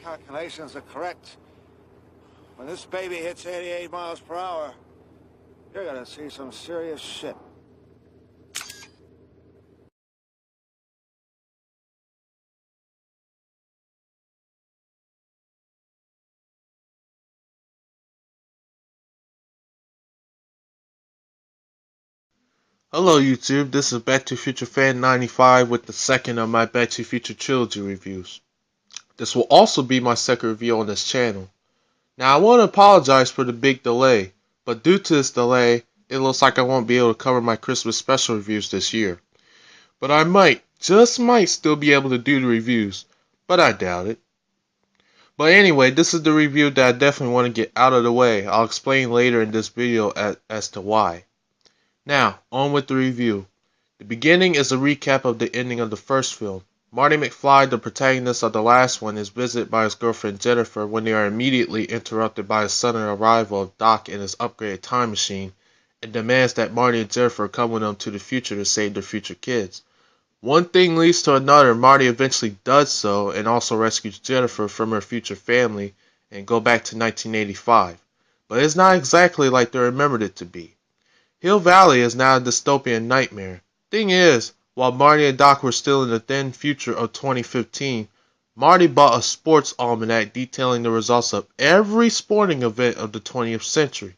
calculations are correct, when this baby hits 88 miles per hour, you're gonna see some serious shit. Hello YouTube, this is Back to Future Fan 95 with the second of my Back to Future Trilogy reviews. This will also be my second review on this channel. Now I want to apologize for the big delay, but due to this delay, it looks like I won't be able to cover my Christmas special reviews this year. But I might, just might still be able to do the reviews, but I doubt it. But anyway, this is the review that I definitely want to get out of the way. I'll explain later in this video as to why. Now, on with the review. The beginning is a recap of the ending of the first film. Marty McFly, the protagonist of the last one, is visited by his girlfriend Jennifer when they are immediately interrupted by the sudden arrival of Doc in his upgraded time machine and demands that Marty and Jennifer come with him to the future to save their future kids. One thing leads to another. Marty eventually does so and also rescues Jennifer from her future family and go back to 1985. But it's not exactly like they remembered it to be. Hill Valley is now a dystopian nightmare. Thing is, while Marty and Doc were still in the then future of 2015, Marty bought a sports almanac detailing the results of every sporting event of the 20th century.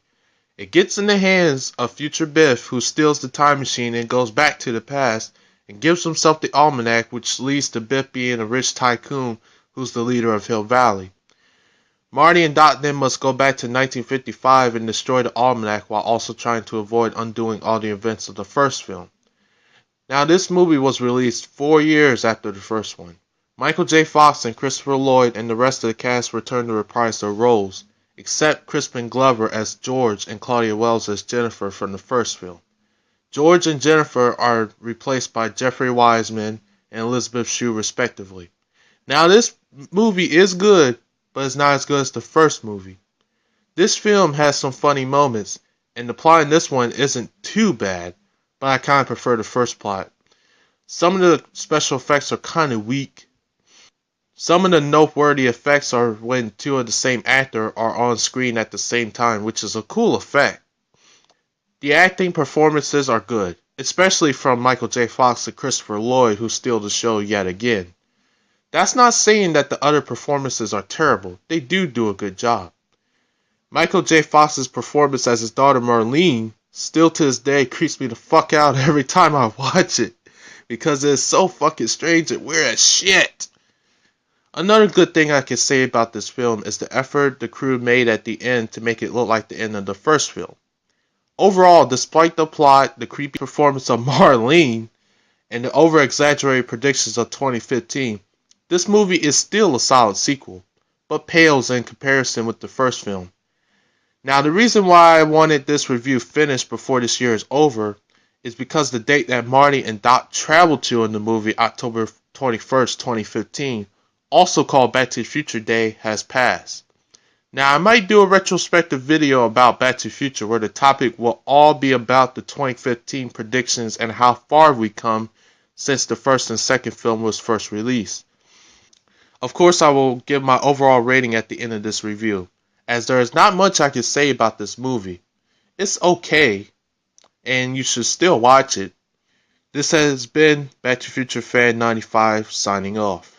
It gets in the hands of future Biff, who steals the time machine and goes back to the past and gives himself the almanac, which leads to Biff being a rich tycoon who's the leader of Hill Valley. Marty and Doc then must go back to 1955 and destroy the almanac while also trying to avoid undoing all the events of the first film. Now this movie was released 4 years after the first one. Michael J. Fox and Christopher Lloyd and the rest of the cast returned to reprise their roles, except Crispin Glover as George and Claudia Wells as Jennifer from the first film. George and Jennifer are replaced by Jeffrey Wiseman and Elizabeth Shue respectively. Now this movie is good, but it's not as good as the first movie. This film has some funny moments, and the plot in this one isn't too bad, but I kind of prefer the first plot. Some of the special effects are kind of weak. Some of the noteworthy effects are when two of the same actor are on screen at the same time, which is a cool effect. The acting performances are good, especially from Michael J. Fox and Christopher Lloyd, who steal the show yet again. That's not saying that the other performances are terrible. They do a good job. Michael J. Fox's performance as his daughter Marlene still to this day creeps me the fuck out every time I watch it, because it's so fucking strange and weird as shit. Another good thing I can say about this film is the effort the crew made at the end to make it look like the end of the first film. Overall, despite the plot, the creepy performance of Marlene, and the over-exaggerated predictions of 2015, this movie is still a solid sequel, but pales in comparison with the first film. Now, the reason why I wanted this review finished before this year is over is because the date that Marty and Doc traveled to in the movie, October 21st, 2015, also called Back to the Future Day, has passed. Now, I might do a retrospective video about Back to the Future where the topic will all be about the 2015 predictions and how far we come since the first and second film was first released. Of course, I will give my overall rating at the end of this review, as there is not much I can say about this movie. It's okay, and you should still watch it. This has been Back to the Future Fan 95 signing off.